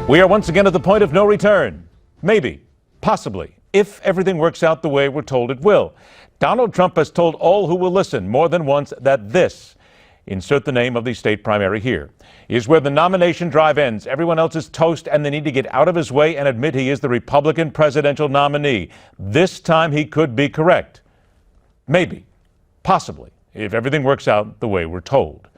We are once again at the point of no return. Maybe, possibly, if everything works out the way we're told it will. Donald Trump has told all who will listen more than once that this, insert the name of the state primary here, is where the nomination drive ends. Everyone else is toast and they need to get out of his way and admit he is the Republican presidential nominee. This time he could be correct. Maybe, possibly, if everything works out the way we're told.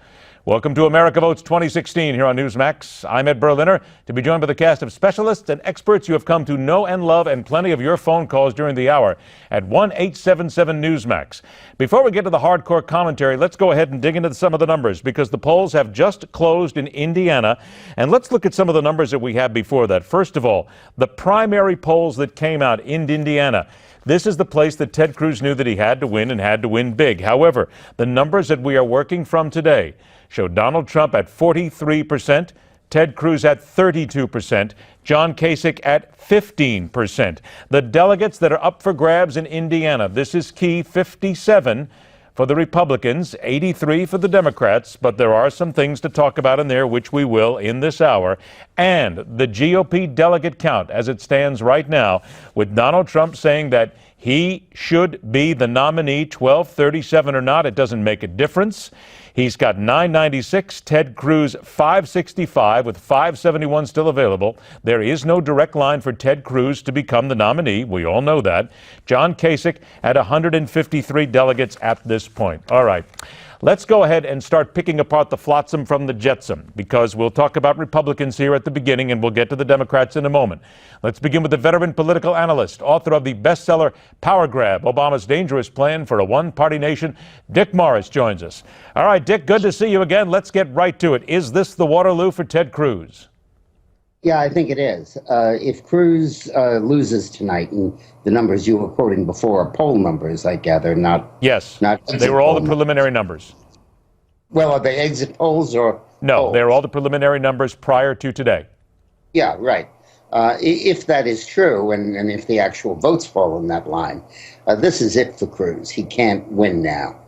Welcome to America Votes 2016 here on Newsmax. I'm Ed Berliner, to be joined by the cast of specialists and experts you have come to know and love, and plenty of your phone calls during the hour at 1-877-Newsmax. Before we get to the hardcore commentary, let's go ahead and dig into some of the numbers, because the polls have just closed in Indiana. And let's look at some of the numbers that we had before that. First of all, the primary polls that came out in Indiana. This is the place that Ted Cruz knew that he had to win, and had to win big. However, the numbers that we are working from today show Donald Trump at 43%, Ted Cruz at 32%, John Kasich at 15%. The delegates that are up for grabs in Indiana, this is key: 57 for the Republicans, 83 for the Democrats, but there are some things to talk about in there, which we will in this hour. And the GOP delegate count as it stands right now, with Donald Trump saying that he should be the nominee, 1237 or not, it doesn't make a difference. He's got 996, Ted Cruz 565, with 571 still available. There is no direct line for Ted Cruz to become the nominee. We all know that. John Kasich at 153 delegates at this point. All right. Let's go ahead and start picking apart the flotsam from the jetsam, because we'll talk about Republicans here at the beginning and we'll get to the Democrats in a moment. Let's begin with the veteran political analyst, author of the bestseller Power Grab, Obama's Dangerous Plan for a One-Party Nation. Dick Morris joins us. All right, Dick, good to see you again. Let's get right to it. Is this the Waterloo for Ted Cruz? Yeah, I think it is. If Cruz loses tonight, and the numbers you were quoting before are poll numbers, I gather, not... Yes, not they were all the preliminary numbers. Well, are they exit polls or... No, polls? they're all the preliminary numbers prior to today. Yeah, right. If that is true, and if the actual votes fall in that line, this is it for Cruz. He can't win now.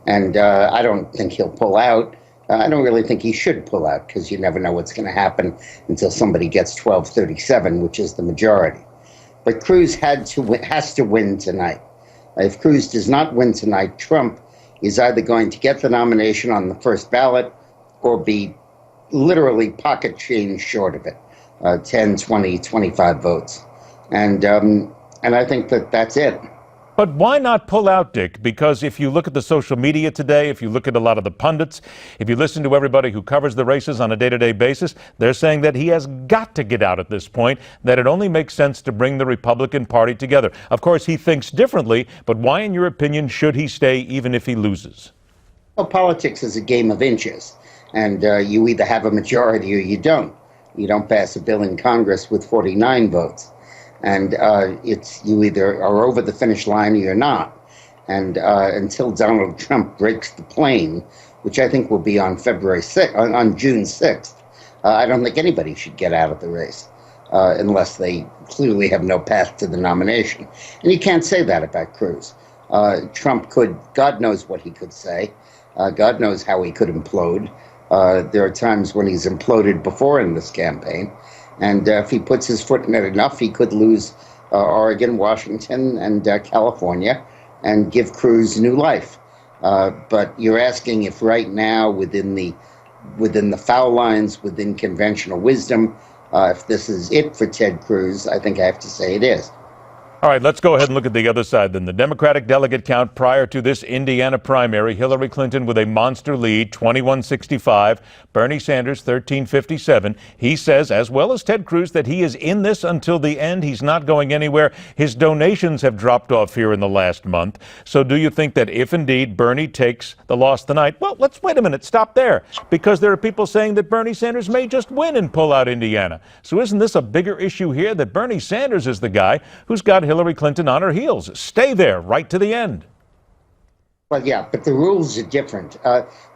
And I don't think he'll pull out. I don't really think he should pull out, because you never know what's going to happen until somebody gets 1237, which is the majority. But Cruz has to win tonight. If Cruz does not win tonight, Trump is either going to get the nomination on the first ballot or be literally pocket change short of it, 10, 20, 25 votes. And I think that that's it. But why not pull out, Dick? Because if you look at the social media today, if you look at a lot of the pundits, if you listen to everybody who covers the races on a day-to-day basis, they're saying that he has got to get out at this point, that it only makes sense to bring the Republican Party together. Of course, he thinks differently, but why, in your opinion, should he stay even if he loses? Well, politics is a game of inches, and you either have a majority or you don't. You don't pass a bill in Congress with 49 votes. And it's you either are over the finish line or you're not. And until Donald Trump breaks the plane, which I think will be on February 6th, on June 6th, I don't think anybody should get out of the race unless they clearly have no path to the nomination. And you can't say that about Cruz. Trump could, God knows what he could say. God knows how he could implode. There are times when he's imploded before in this campaign. And if he puts his foot in it enough, he could lose Oregon, Washington, and California, and give Cruz new life. But you're asking if right now, within the foul lines, within conventional wisdom, if this is it for Ted Cruz, I think I have to say it is. All right, let's go ahead and look at the other side then. The Democratic delegate count prior to this Indiana primary: Hillary Clinton with a monster lead, 2165. Bernie Sanders, 1357. He says, as well as Ted Cruz, that he is in this until the end. He's not going anywhere. His donations have dropped off here in the last month. So do you think that if indeed Bernie takes the loss tonight, well, let's wait a minute, stop there, because there are people saying that Bernie Sanders may just win and pull out Indiana. So isn't this a bigger issue here, that Bernie Sanders is the guy who's got Hillary Clinton on her heels? Stay there right to the end. Well, yeah, but the rules are different.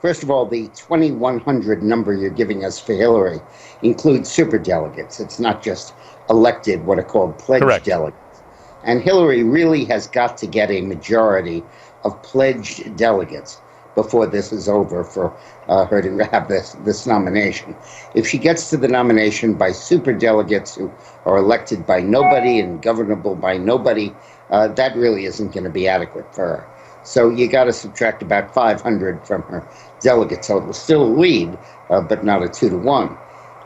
First of all, the 2,100 number you're giving us for Hillary includes superdelegates. It's not just elected, what are called pledged delegates. And Hillary really has got to get a majority of pledged delegates before this is over for her to have this nomination. If she gets to the nomination by superdelegates who are elected by nobody and governable by nobody, that really isn't going to be adequate for her. So you got to subtract about 500 from her delegate total. Still a lead, but not a 2-to-1.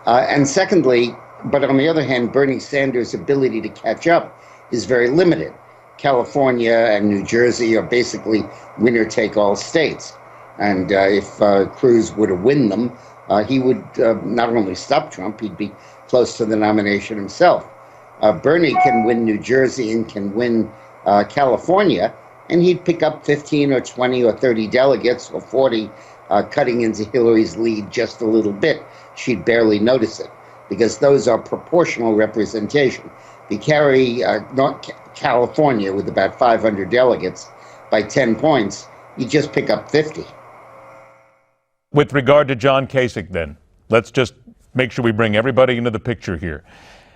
And secondly, but on the other hand, Bernie Sanders' ability to catch up is very limited. California and New Jersey are basically winner-take-all states. And if Cruz were to win them, he would not only stop Trump, he'd be close to the nomination himself. Bernie can win New Jersey and can win California, and he'd pick up 15 or 20 or 30 delegates or 40, cutting into Hillary's lead just a little bit. She'd barely notice it, because those are proportional representation. If you carry North California with about 500 delegates by 10 points, you just pick up 50. With regard to John Kasich, then, let's just make sure we bring everybody into the picture here.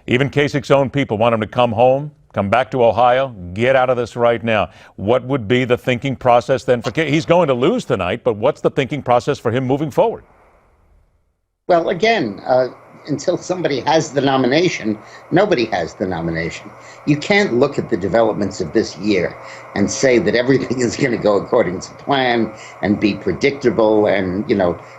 Even Kasich's own people want him to come home, come back to Ohio, get out of this right now. What would be the thinking process then for Kasich? He's going to lose tonight, but what's the thinking process for him moving forward? Well, again, until somebody has the nomination, nobody has the nomination. You can't look at the developments of this year and say that everything is going to go according to plan and be predictable and,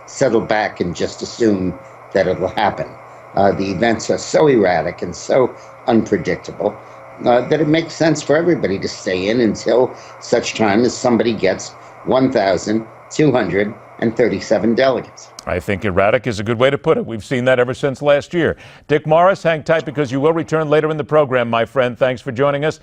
settle back and just assume that it'll happen. The events are so erratic and so unpredictable that it makes sense for everybody to stay in until such time as somebody gets 1,237 delegates. I think erratic is a good way to put it. We've seen that ever since last year. Dick Morris, hang tight because you will return later in the program, my friend. Thanks for joining us.